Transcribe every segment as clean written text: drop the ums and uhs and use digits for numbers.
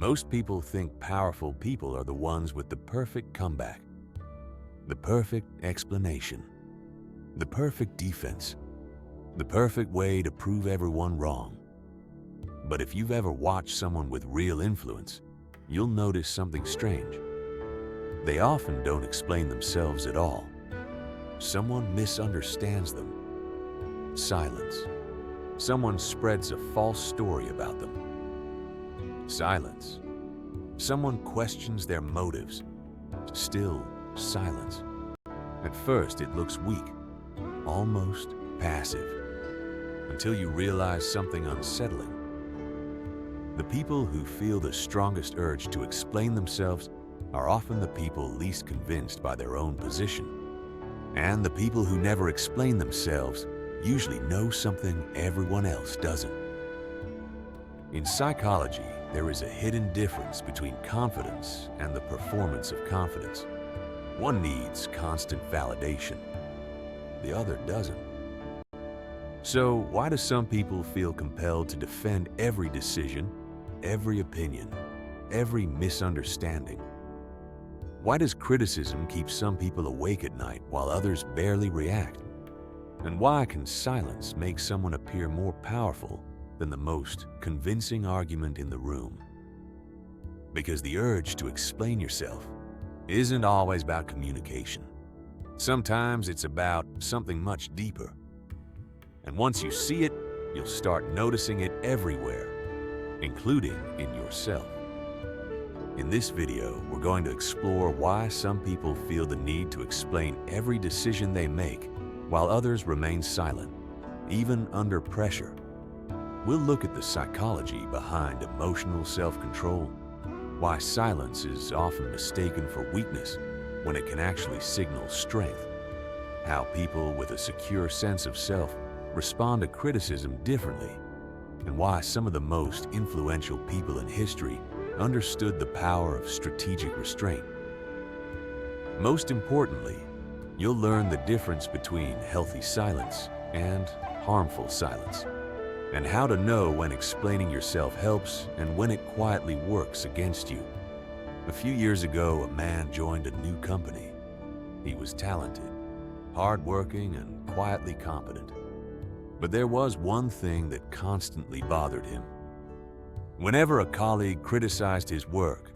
Most people think powerful people are the ones with the perfect comeback, the perfect explanation, the perfect defense, the perfect way to prove everyone wrong. But if you've ever watched someone with real influence, you'll notice something strange. They often don't explain themselves at all. Someone misunderstands them. Silence. Someone spreads a false story about them. Silence. Someone questions their motives. Still silence. At first, it looks weak, almost passive, until you realize something unsettling. The people who feel the strongest urge to explain themselves are often the people least convinced by their own position. And the people who never explain themselves usually know something everyone else doesn't. In psychology, there is a hidden difference between confidence and the performance of confidence. One needs constant validation. The other doesn't. So why do some people feel compelled to defend every decision, every opinion, every misunderstanding? Why does criticism keep some people awake at night while others barely react? And why can silence make someone appear more powerful than the most convincing argument in the room? Because the urge to explain yourself isn't always about communication. Sometimes it's about something much deeper. And once you see it, you'll start noticing it everywhere, including in yourself. In this video, we're going to explore why some people feel the need to explain every decision they make while others remain silent, even under pressure. We'll look at the psychology behind emotional self-control, why silence is often mistaken for weakness when it can actually signal strength, how people with a secure sense of self respond to criticism differently, and why some of the most influential people in history understood the power of strategic restraint. Most importantly, you'll learn the difference between healthy silence and harmful silence, and how to know when explaining yourself helps and when it quietly works against you. A few years ago, a man joined a new company. He was talented, hardworking, and quietly competent. But there was one thing that constantly bothered him. Whenever a colleague criticized his work,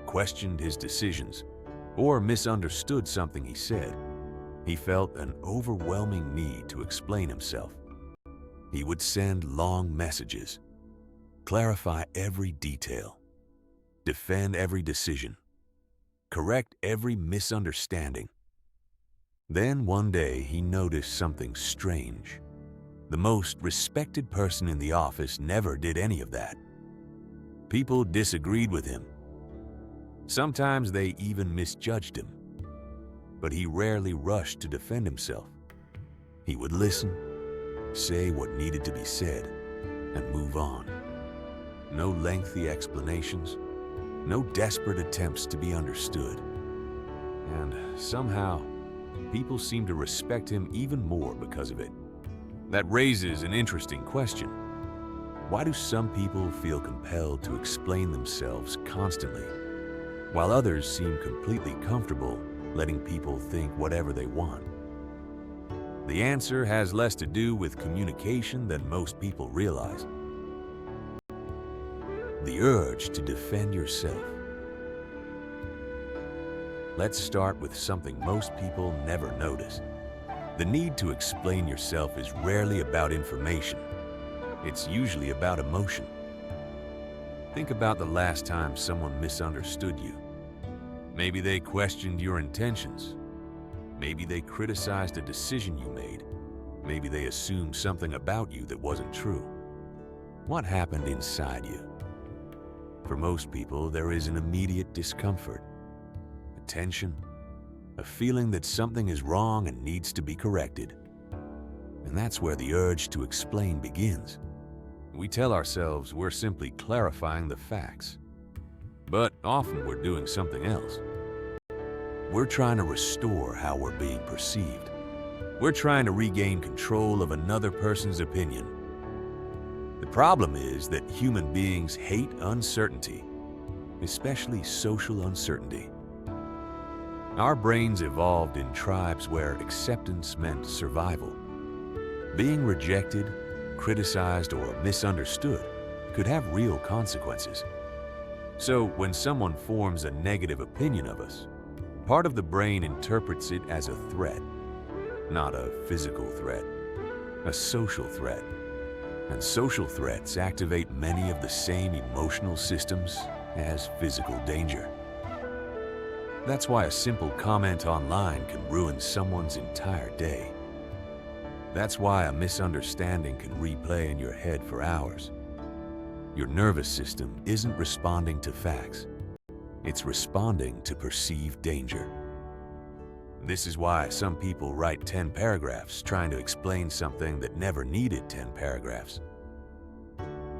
questioned his decisions, or misunderstood something he said, he felt an overwhelming need to explain himself. He would send long messages, clarify every detail, defend every decision, correct every misunderstanding. Then one day he noticed something strange. The most respected person in the office never did any of that. People disagreed with him. Sometimes they even misjudged him. But he rarely rushed to defend himself. He would listen, say what needed to be said, and move on. No lengthy explanations, no desperate attempts to be understood. And somehow, people seem to respect him even more because of it. That raises an interesting question. Why do some people feel compelled to explain themselves constantly, while others seem completely comfortable letting people think whatever they want? The answer has less to do with communication than most people realize. The urge to defend yourself. Let's start with something most people never notice. The need to explain yourself is rarely about information. It's usually about emotion. Think about the last time someone misunderstood you. Maybe they questioned your intentions. Maybe they criticized a decision you made. Maybe they assumed something about you that wasn't true. What happened inside you? For most people, there is an immediate discomfort, a tension, a feeling that something is wrong and needs to be corrected. And that's where the urge to explain begins. We tell ourselves we're simply clarifying the facts, but often we're doing something else. We're trying to restore how we're being perceived. We're trying to regain control of another person's opinion. The problem is that human beings hate uncertainty. especially social uncertainty. Our brains evolved in tribes where acceptance meant survival. Being rejected, criticized, or misunderstood could have real consequences. So when someone forms a negative opinion of us, part of the brain interprets it as a threat, not a physical threat, a social threat. And social threats activate many of the same emotional systems as physical danger. That's why a simple comment online can ruin someone's entire day. That's why a misunderstanding can replay in your head for hours. Your nervous system isn't responding to facts. It's responding to perceived danger. This is why some people write 10 paragraphs trying to explain something that never needed 10 paragraphs.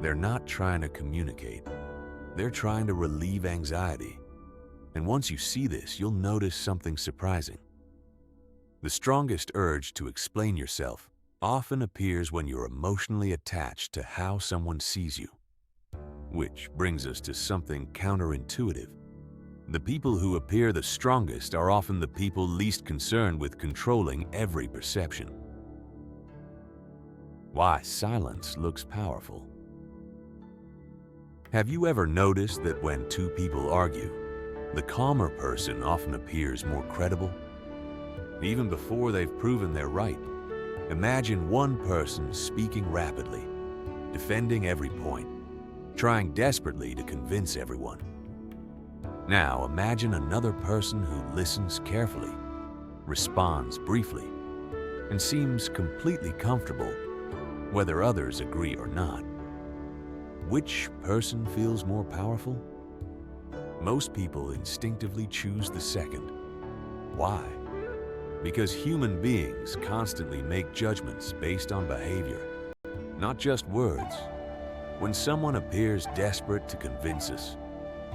They're not trying to communicate. They're trying to relieve anxiety. And once you see this, you'll notice something surprising. The strongest urge to explain yourself often appears when you're emotionally attached to how someone sees you. Which brings us to something counterintuitive. The people who appear the strongest are often the people least concerned with controlling every perception. Why silence looks powerful. Have you ever noticed that when two people argue, the calmer person often appears more credible? Even before they've proven they're right. Imagine one person speaking rapidly, defending every point, trying desperately to convince everyone. Now imagine another person who listens carefully, responds briefly, and seems completely comfortable, whether others agree or not. Which person feels more powerful? Most people instinctively choose the second. Why? Because human beings constantly make judgments based on behavior, not just words. When someone appears desperate to convince us,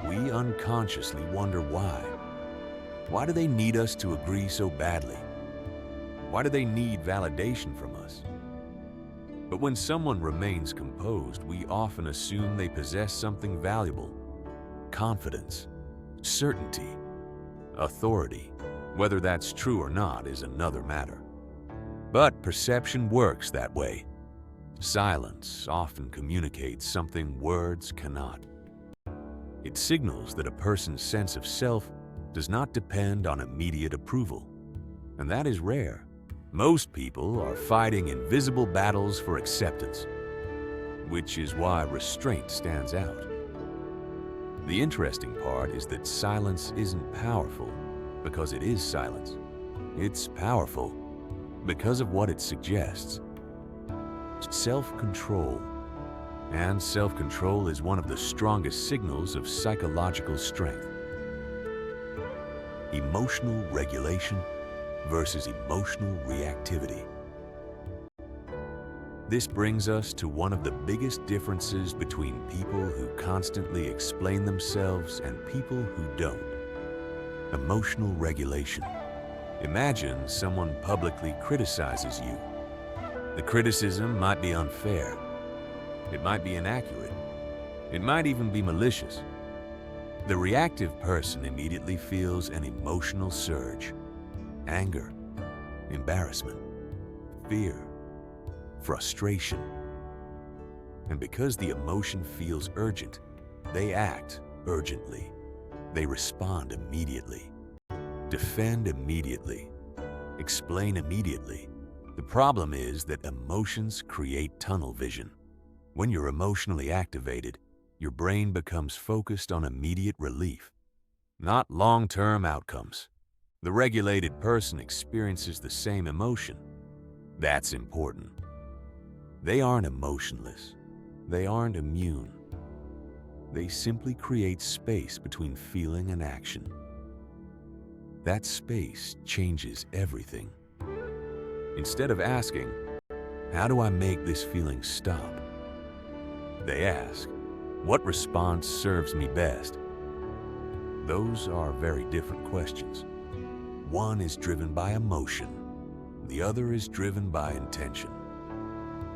we unconsciously wonder why. Why do they need us to agree so badly? Why do they need validation from us? But when someone remains composed, we often assume they possess something valuable: confidence, certainty, authority. Whether that's true or not is another matter. But perception works that way. Silence often communicates something words cannot. It signals that a person's sense of self does not depend on immediate approval, and that is rare. Most people are fighting invisible battles for acceptance, which is why restraint stands out. The interesting part is that silence isn't powerful because it is silence. It's powerful because of what it suggests. Self-control. And self-control is one of the strongest signals of psychological strength. Emotional regulation versus emotional reactivity. This brings us to one of the biggest differences between people who constantly explain themselves and people who don't. Emotional regulation. Imagine someone publicly criticizes you. The criticism might be unfair. It might be inaccurate. It might even be malicious. The reactive person immediately feels an emotional surge: anger, embarrassment, fear, frustration. And because the emotion feels urgent, they act urgently. They respond immediately, defend immediately, explain immediately. The problem is that emotions create tunnel vision. When you're emotionally activated, your brain becomes focused on immediate relief, not long-term outcomes. The regulated person experiences the same emotion. That's important. They aren't emotionless. They aren't immune. They simply create space between feeling and action. That space changes everything. Instead of asking, "How do I make this feeling stop?" they ask, "What response serves me best?" Those are very different questions. One is driven by emotion. The other is driven by intention.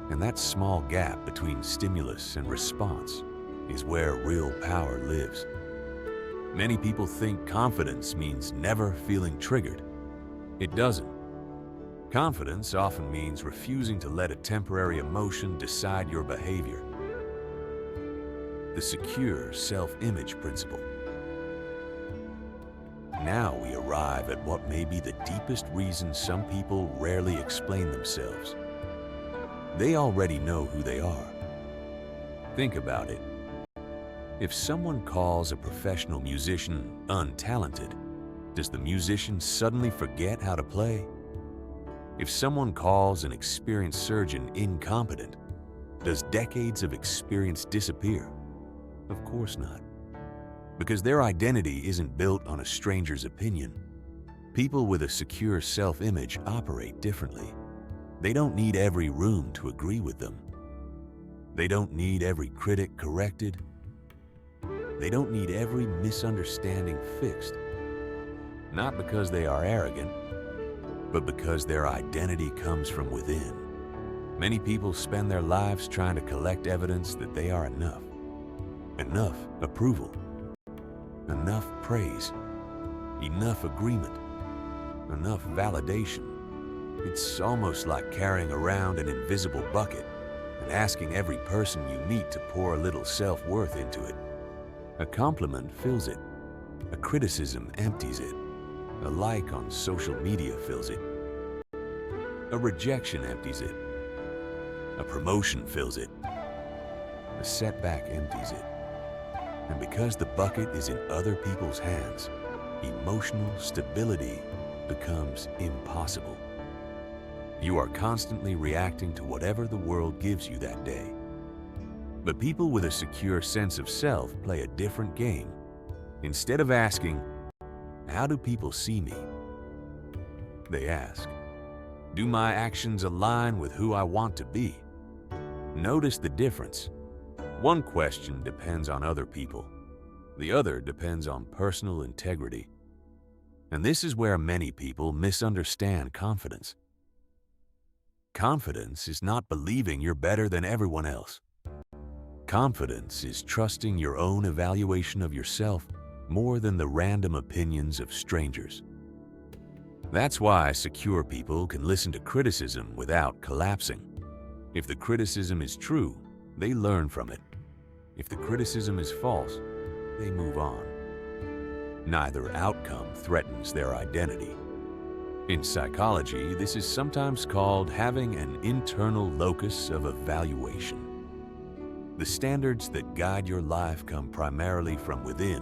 And that small gap between stimulus and response is where real power lives. Many people think confidence means never feeling triggered. It doesn't. Confidence often means refusing to let a temporary emotion decide your behavior. The secure self-image principle. Now we arrive at what may be the deepest reason some people rarely explain themselves. They already know who they are. Think about it. If someone calls a professional musician untalented, does the musician suddenly forget how to play? If someone calls an experienced surgeon incompetent, does decades of experience disappear? Of course not. Because their identity isn't built on a stranger's opinion. People with a secure self-image operate differently. They don't need every room to agree with them. They don't need every critic corrected. They don't need every misunderstanding fixed. Not because they are arrogant, but because their identity comes from within. Many people spend their lives trying to collect evidence that they are enough. Enough approval. Enough praise. Enough agreement. Enough validation. It's almost like carrying around an invisible bucket and asking every person you meet to pour a little self-worth into it. A compliment fills it. A criticism empties it. A like on social media fills it. A rejection empties it. A promotion fills it. A setback empties it. And because the bucket is in other people's hands, emotional stability becomes impossible. You are constantly reacting to whatever the world gives you that day. But people with a secure sense of self play a different game. Instead of asking, "How do people see me?" they ask, "Do my actions align with who I want to be?" Notice the difference. One question depends on other people. The other depends on personal integrity. And this is where many people misunderstand confidence. Confidence is not believing you're better than everyone else. Confidence is trusting your own evaluation of yourself more than the random opinions of strangers. That's why secure people can listen to criticism without collapsing. If the criticism is true, they learn from it. If the criticism is false, they move on. Neither outcome threatens their identity. In psychology, this is sometimes called having an internal locus of evaluation. The standards that guide your life come primarily from within,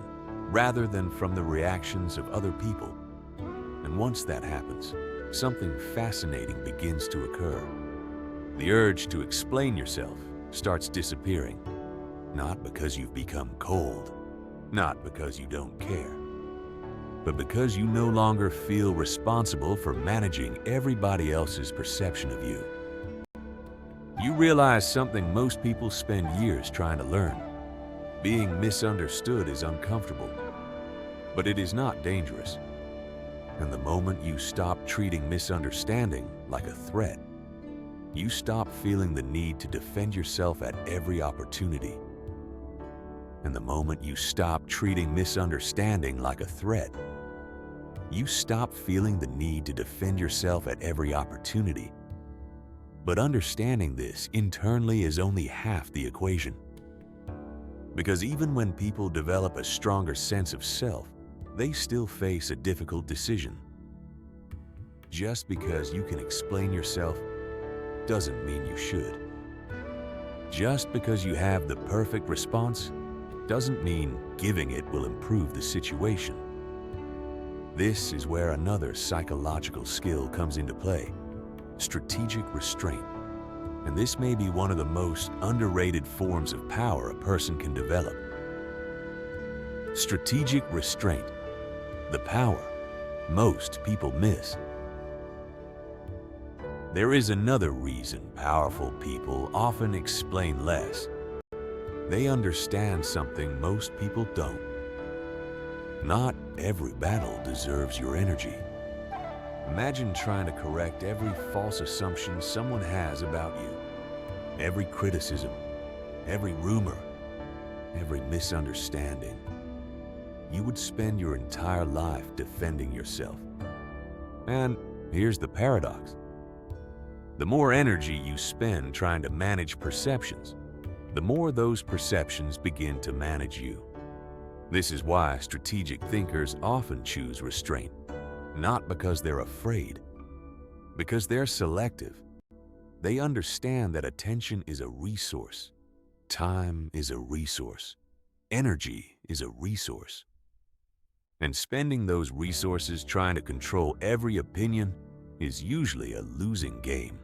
rather than from the reactions of other people. And once that happens, something fascinating begins to occur. The urge to explain yourself starts disappearing, not because you've become cold, not because you don't care, but because you no longer feel responsible for managing everybody else's perception of you. You realize something most people spend years trying to learn. Being misunderstood is uncomfortable, but it is not dangerous. And the moment you stop treating misunderstanding like a threat, you stop feeling the need to defend yourself at every opportunity. And the moment you stop treating misunderstanding like a threat, you stop feeling the need to defend yourself at every opportunity. But understanding this internally is only half the equation. Because even when people develop a stronger sense of self, they still face a difficult decision. Just because you can explain yourself doesn't mean you should. Just because you have the perfect response doesn't mean giving it will improve the situation. This is where another psychological skill comes into play: strategic restraint. And this may be one of the most underrated forms of power a person can develop. Strategic restraint, the power most people miss. There is another reason powerful people often explain less. They understand something most people don't. Not every battle deserves your energy. Imagine trying to correct every false assumption someone has about you. Every criticism, every rumor, every misunderstanding. you would spend your entire life defending yourself. And here's the paradox. The more energy you spend trying to manage perceptions, the more those perceptions begin to manage you. This is why strategic thinkers often choose restraint, not because they're afraid, because they're selective. They understand that attention is a resource, time is a resource, energy is a resource. And spending those resources trying to control every opinion is usually a losing game.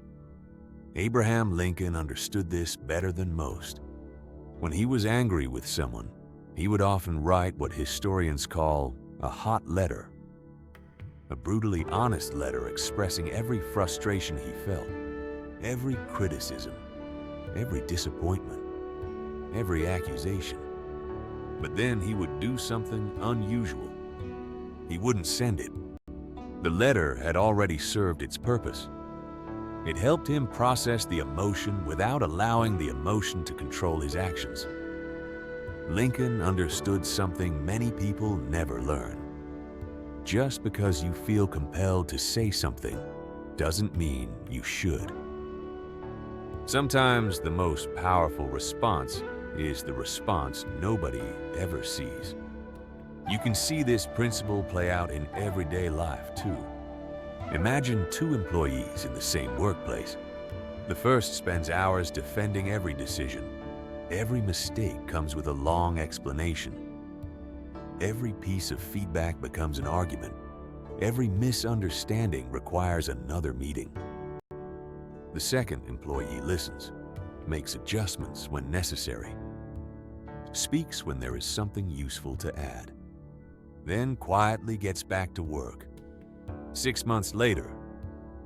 Abraham Lincoln understood this better than most. When he was angry with someone, he would often write what historians call a hot letter, a brutally honest letter expressing every frustration he felt, every criticism, every disappointment, every accusation. But then he would do something unusual. He wouldn't send it. The letter had already served its purpose. It helped him process the emotion without allowing the emotion to control his actions. Lincoln understood something many people never learn. Just because you feel compelled to say something doesn't mean you should. Sometimes the most powerful response is the response nobody ever sees. You can see this principle play out in everyday life too. Imagine two employees in the same workplace. The first spends hours defending every decision. Every mistake comes with a long explanation. Every piece of feedback becomes an argument. Every misunderstanding requires another meeting. The second employee listens, makes adjustments when necessary, speaks when there is something useful to add, then quietly gets back to work. 6 months later,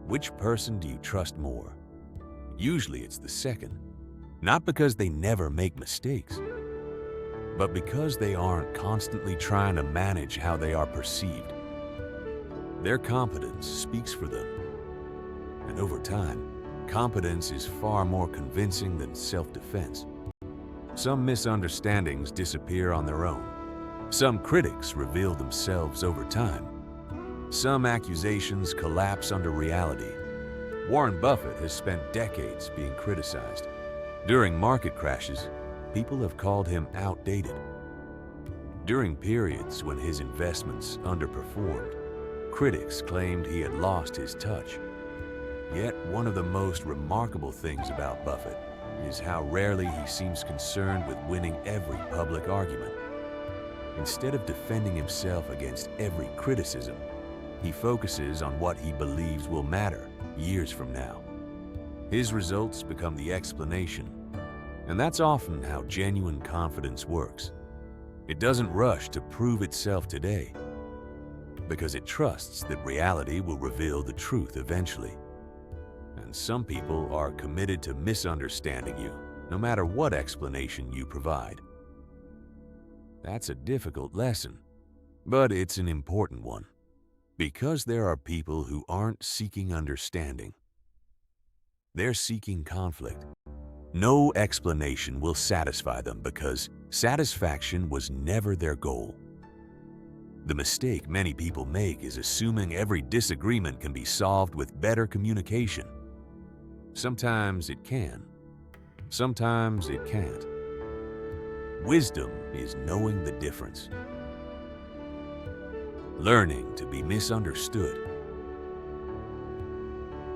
which person do you trust more? Usually it's the second, not because they never make mistakes, but because they aren't constantly trying to manage how they are perceived. Their competence speaks for them, and over time, competence is far more convincing than self-defense. Some misunderstandings disappear on their own. Some critics reveal themselves over time. Some accusations collapse under reality. Warren Buffett has spent decades being criticized. During market crashes, people have called him outdated. During periods when his investments underperformed, critics claimed he had lost his touch. Yet one of the most remarkable things about Buffett is how rarely he seems concerned with winning every public argument. Instead of defending himself against every criticism, he focuses on what he believes will matter years from now. His results become the explanation, and that's often how genuine confidence works. It doesn't rush to prove itself today, because it trusts that reality will reveal the truth eventually. And some people are committed to misunderstanding you, no matter what explanation you provide. That's a difficult lesson, but it's an important one. Because there are people who aren't seeking understanding. They're seeking conflict. No explanation will satisfy them because satisfaction was never their goal. The mistake many people make is assuming every disagreement can be solved with better communication. Sometimes it can. Sometimes it can't. Wisdom is knowing the difference. Learning to be misunderstood.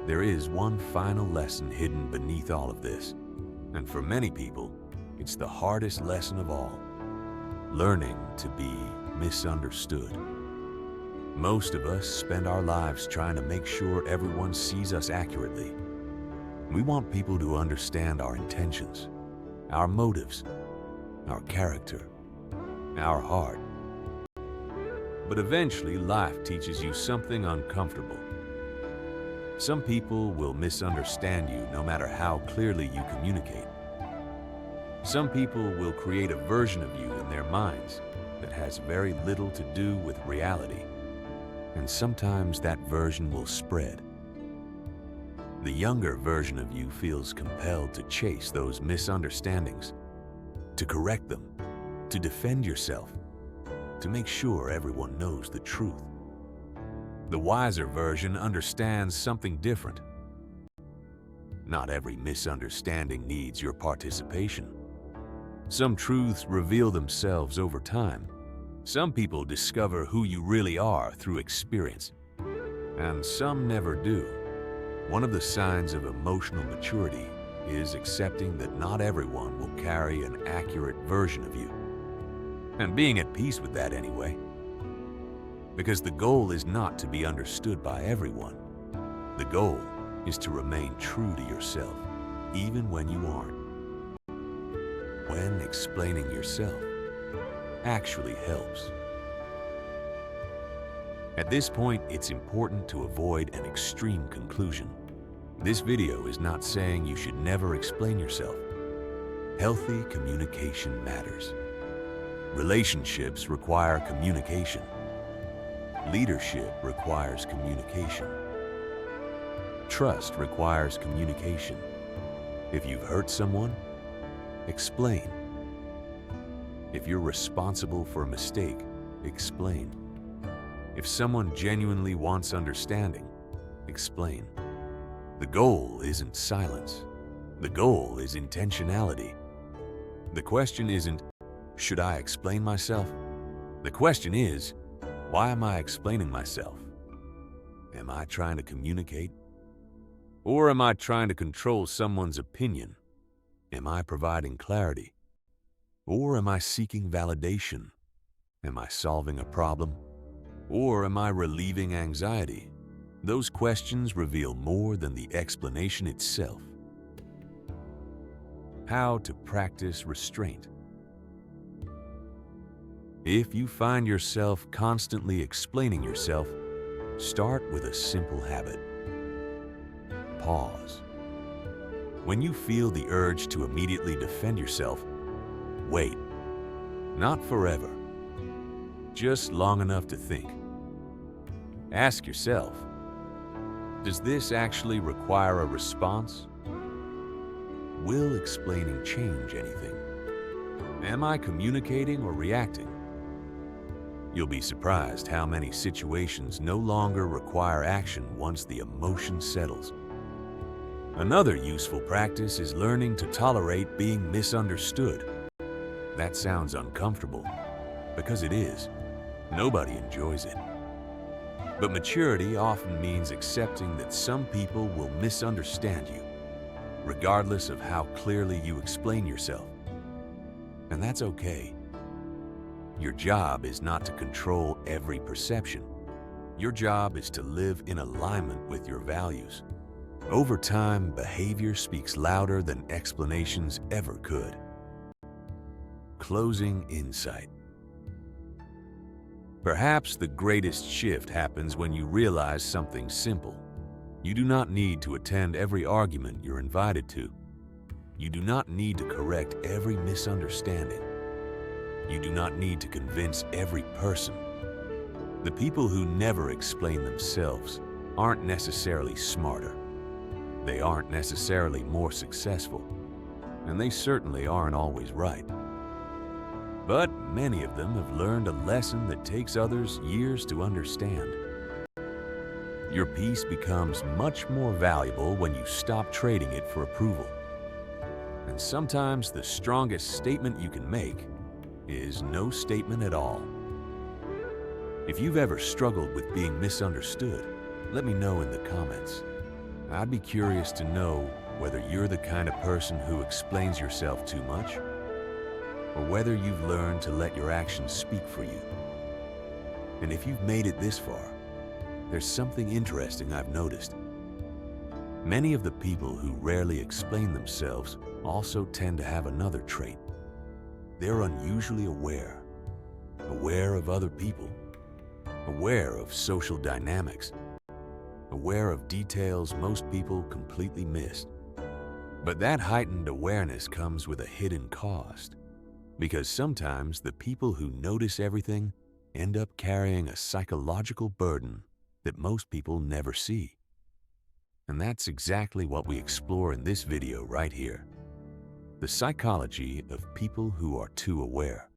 There is one final lesson hidden beneath all of this, and for many people, it's the hardest lesson of all. Learning to be misunderstood. Most of us spend our lives trying to make sure everyone sees us accurately. We want people to understand our intentions, our motives, our character, our heart. But eventually, life teaches you something uncomfortable. Some people will misunderstand you no matter how clearly you communicate. Some people will create a version of you in their minds that has very little to do with reality. And sometimes that version will spread. The younger version of you feels compelled to chase those misunderstandings, to correct them, to defend yourself. to make sure everyone knows the truth. The wiser version understands something different. Not every misunderstanding needs your participation. Some truths reveal themselves over time. Some people discover who you really are through experience, and some never do. One of the signs of emotional maturity is accepting that not everyone will carry an accurate version of you, and being at peace with that anyway. Because the goal is not to be understood by everyone. The goal is to remain true to yourself, even when you aren't. When explaining yourself actually helps. At this point, it's important to avoid an extreme conclusion. This video is not saying you should never explain yourself. Healthy communication matters. Relationships require communication. Leadership requires communication. Trust requires communication. If you've hurt someone, explain. If you're responsible for a mistake, explain. If someone genuinely wants understanding, explain. The goal isn't silence. The goal is intentionality. The question isn't, should I explain myself? The question is, why am I explaining myself? Am I trying to communicate? Or am I trying to control someone's opinion? Am I providing clarity? Or am I seeking validation? Am I solving a problem? Or am I relieving anxiety? Those questions reveal more than the explanation itself. How to practice restraint. If you find yourself constantly explaining yourself, start with a simple habit. Pause. When you feel the urge to immediately defend yourself, wait. Not forever. Just long enough to think. Ask yourself, does this actually require a response? Will explaining change anything? Am I communicating or reacting? You'll be surprised how many situations no longer require action once the emotion settles. Another useful practice is learning to tolerate being misunderstood. That sounds uncomfortable, because it is. Nobody enjoys it. But maturity often means accepting that some people will misunderstand you, regardless of how clearly you explain yourself. And that's okay. Your job is not to control every perception. Your job is to live in alignment with your values. Over time, behavior speaks louder than explanations ever could. Closing insight. Perhaps the greatest shift happens when you realize something simple. You do not need to attend every argument you're invited to. You do not need to correct every misunderstanding. You do not need to convince every person. The people who never explain themselves aren't necessarily smarter. They aren't necessarily more successful, and they certainly aren't always right. But many of them have learned a lesson that takes others years to understand. Your peace becomes much more valuable when you stop trading it for approval. And sometimes the strongest statement you can make is no statement at all. If you've ever struggled with being misunderstood, let me know in the comments. I'd be curious to know whether you're the kind of person who explains yourself too much, or whether you've learned to let your actions speak for you. And if you've made it this far, there's something interesting I've noticed. Many of the people who rarely explain themselves also tend to have another trait. They're unusually aware of other people, aware of social dynamics, aware of details most people completely missed. But that heightened awareness comes with a hidden cost, because sometimes the people who notice everything end up carrying a psychological burden that most people never see. And that's exactly what we explore in this video right here. The psychology of people who are too aware.